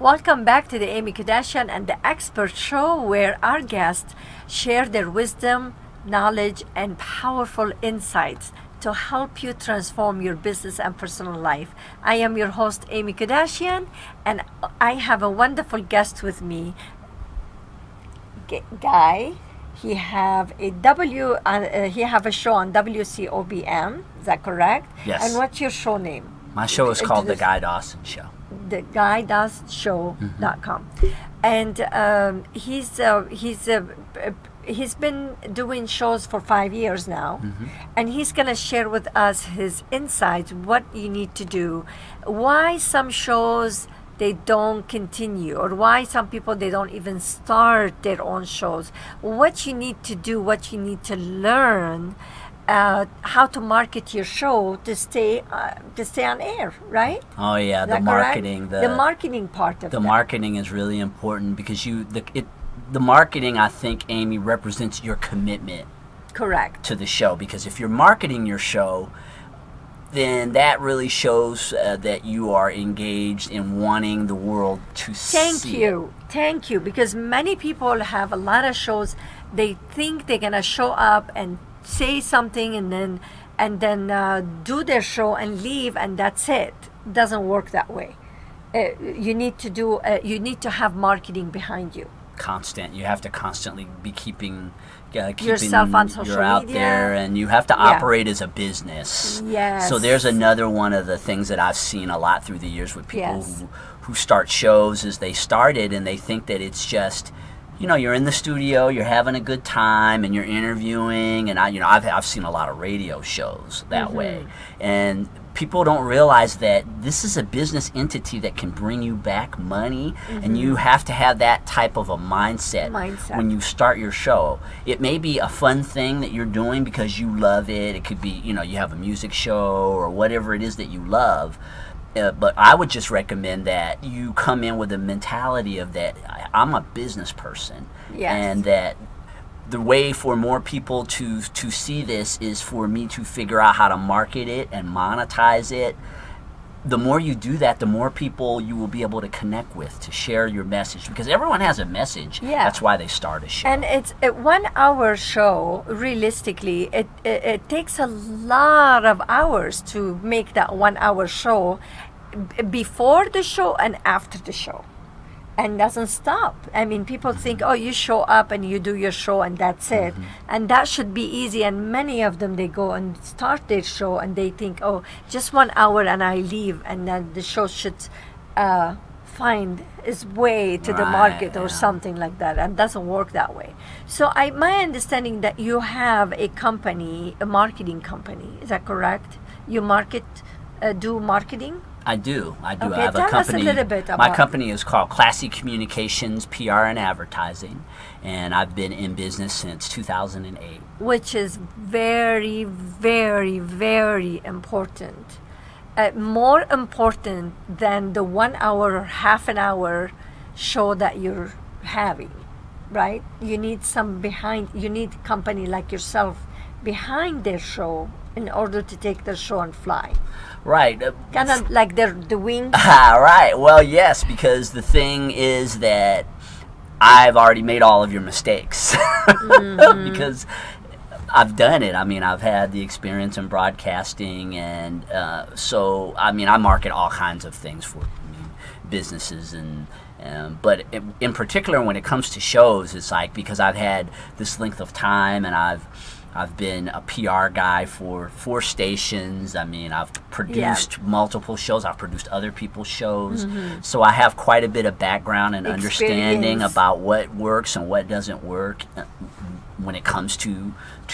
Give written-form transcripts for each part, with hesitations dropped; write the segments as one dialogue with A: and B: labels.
A: Welcome back to the Aimmee Kodachian and the Expert Show, where our guests share their wisdom, knowledge, and powerful insights to help you transform your business and personal life. I am your host, Aimmee Kodachian, and I have a wonderful guest with me, Guy. He have a show on WCOBM. Is that correct?
B: Yes.
A: And what's your show name?
B: My show is called The Guy Dawson Show.
A: The GuyDawsonShow.com. And he's been doing shows for 5 years now, and he's going to share with us his insights, what you need to do, why some shows they don't continue, or why some people they don't even start their own shows, what you need to do, what you need to learn, how to market your show to stay on air, right?
B: Oh yeah, the marketing,
A: the marketing part of
B: the marketing is really important because the marketing, I think, Aimmee, represents your commitment.
A: Correct.
B: To the show, because if you're marketing your show, then that really shows that you are engaged in wanting the world to see it.
A: Thank you, because many people have a lot of shows. They think they're gonna show up and say something and then do their show and leave, and that's it. Doesn't work that way. You need to have marketing behind you.
B: You have to constantly be keeping
A: yourself on social
B: you're out
A: media.
B: there, and you have to operate as a business.
A: Yes.
B: So there's another one of the things that I've seen a lot through the years with people
A: Yes.
B: who start shows is they started and they think that it's just, you're in the studio, you're having a good time, and you're interviewing, and I've seen a lot of radio shows that way, and people don't realize that this is a business entity that can bring you back money, and you have to have that type of a mindset when you start your show. It may be a fun thing that you're doing because you love it. It could be, you have a music show or whatever it is that you love. But I would just recommend that you come in with a mentality of that I'm a business person, and that the way for more people to see this is for me to figure out how to market it and monetize it. The more you do that, the more people you will be able to connect with to share your message, because everyone has a message.
A: Yeah.
B: That's why they start a show.
A: And it's a 1 hour show. Realistically, it takes a lot of hours to make that 1 hour show, before the show and after the show, and doesn't stop. I mean, people think, oh, you show up and you do your show and that's it, and that should be easy. And many of them, they go and start their show and they think, oh, just 1 hour and I leave, and then the show should find its way to the market or something like that, and it doesn't work that way. So my understanding that you have a company, a marketing company, is that correct? You do marketing?
B: I do.
A: Okay,
B: I have a
A: tell
B: company.
A: us a little bit about.
B: My company is called Classy Communications, PR and Advertising, and I've been in business since 2008.
A: Which is very, very, very important. More important than the 1 hour or half an hour show that you're having, right? You need you need company like yourself behind their show in order to take their show and fly.
B: Right.
A: Kind of like the wings.
B: Right. Well, yes, because the thing is that I've already made all of your mistakes because I've done it. I mean, I've had the experience in broadcasting, and so I market all kinds of things for businesses, but in particular when it comes to shows, it's like, because I've had this length of time and I've been a PR guy for 4 stations. I've produced multiple shows. I've produced other people's shows. So I have quite a bit of background and understanding about what works and what doesn't work when it comes to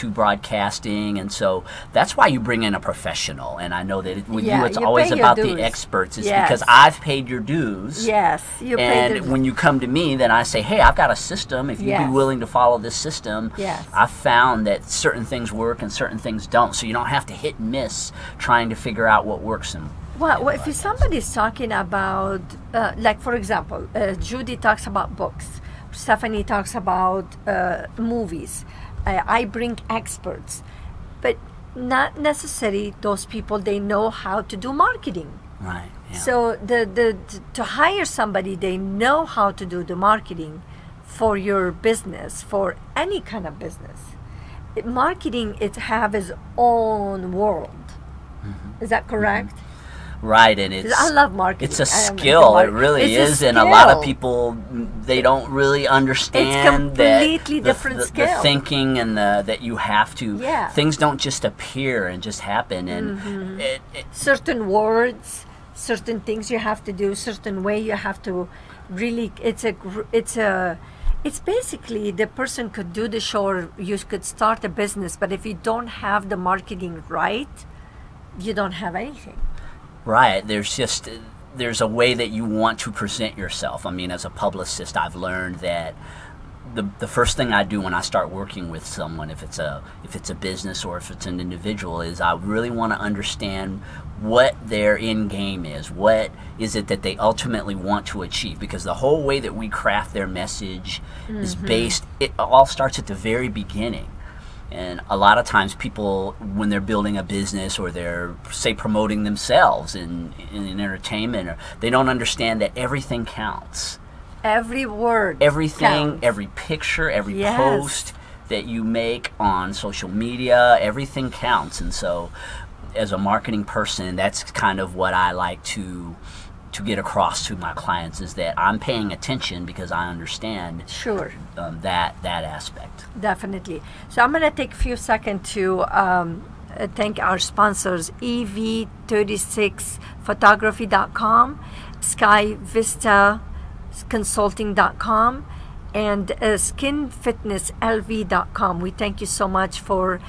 B: broadcasting. And so that's why you bring in a professional. And I know that with you, it's always about the experts. It's because I've paid your dues.
A: Yes, you paid your dues.
B: And when you come to me, then I say, hey, I've got a system. If you'd be willing to follow this system, I've found that certain things work and certain things don't. So you don't have to hit and miss trying to figure out what works and
A: well, if somebody's talking about, like for example, Judy talks about books, Stephanie talks about movies. I bring experts, but not necessarily those people, they know how to do marketing.
B: Right.
A: So to hire somebody, they know how to do the marketing for your business, for any kind of business. Marketing, it have its own world. Is that correct?
B: Right, and
A: 'Cause I love marketing.
B: it's a
A: I am into
B: skill. It really
A: It's a
B: is, and a lot of
A: skill.
B: people, they don't really understand
A: completely
B: that
A: different
B: the
A: skill.
B: thinking and that you have to.
A: Yeah.
B: Things don't just appear and just happen, and
A: Certain words, certain things you have to do, certain way you have to really. It's basically the person could do the show, or you could start a business, but if you don't have the marketing right, you don't have anything.
B: right. There's a way that you want to present yourself. I mean, as a publicist, I've learned that the first thing I do when I start working with someone, if it's a business or if it's an individual, is I really want to understand what their end game is. What is it that they ultimately want to achieve? Because the whole way that we craft their message is based. It all starts at the very beginning. And a lot of times people, when they're building a business or they're, say, promoting themselves in entertainment, or, they don't understand that everything counts.
A: Every word.
B: Everything,
A: counts.
B: every picture, every
A: Yes.
B: post that you make on social media, everything counts. And so as a marketing person, that's kind of what I like to get across to my clients, is that I'm paying attention because I understand
A: Sure.
B: that aspect.
A: Definitely. So I'm going to take a few seconds to thank our sponsors, EV36photography.com, SkyVistaConsulting.com, and SkinFitnessLV.com. We thank you so much for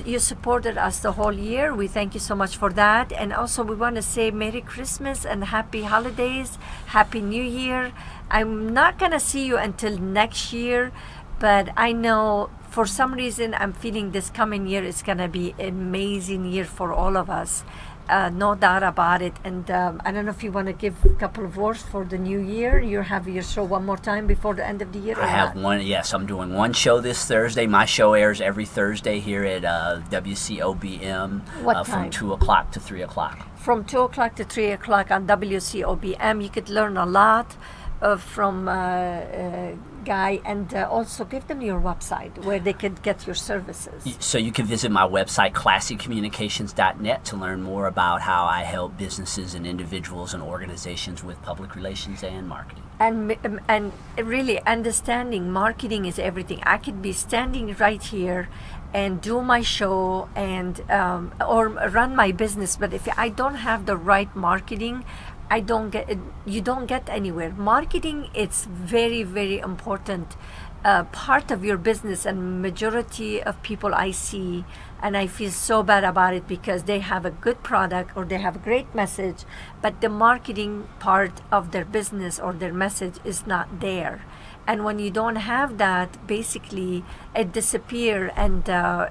A: you supported us the whole year. We thank you so much for that. And also we want to say Merry Christmas and Happy Holidays, Happy New Year. I'm not going to see you until next year, but I know for some reason I'm feeling this coming year is going to be an amazing year for all of us. No doubt about it. And I don't know if you want to give a couple of words for the new year. You have your show one more time before the end of the year?
B: I have one, yes. I'm doing one show this Thursday. My show airs every Thursday here at WCOBM
A: What
B: from
A: time?
B: 2 o'clock to 3 o'clock.
A: From 2 o'clock to 3 o'clock on WCOBM. You could learn a lot from Guy, and also give them your website where they could get your services.
B: So you can visit my website, classycommunications.net, to learn more about how I help businesses and individuals and organizations with public relations and marketing.
A: And really understanding marketing is everything. I could be standing right here and do my show and or run my business, but if I don't have the right marketing, you don't get anywhere. Marketing, it's very, very important part of your business, and majority of people I see, and I feel so bad about it because they have a good product or they have a great message, but the marketing part of their business or their message is not there. And when you don't have that, basically it disappears, and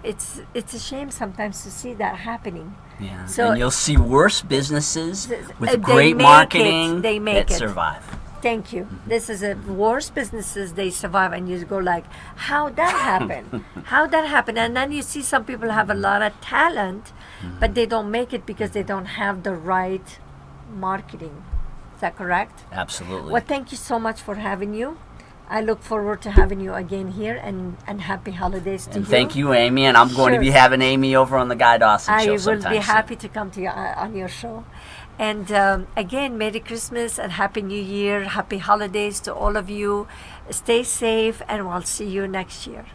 A: it's a shame sometimes to see that happening.
B: Yeah.
A: So
B: and you'll see worse businesses
A: they
B: with great
A: make
B: marketing
A: it. They make
B: that
A: it.
B: survive.
A: Thank you. This is a worst businesses, they survive, and you go like, how that happened? How that happened? And then you see some people have a lot of talent, but they don't make it because they don't have the right marketing. Is that correct?
B: Absolutely.
A: Well, thank you so much for having you. I look forward to having you again here, and happy holidays to you.
B: And thank you, Aimmee, and I'm going to
A: Sure.
B: be having Aimmee over on the Guy Dawson
A: I
B: show
A: will
B: sometime
A: be
B: soon.
A: happy to come to you on your show. And again, Merry Christmas and Happy New Year. Happy holidays to all of you. Stay safe, and we'll see you next year.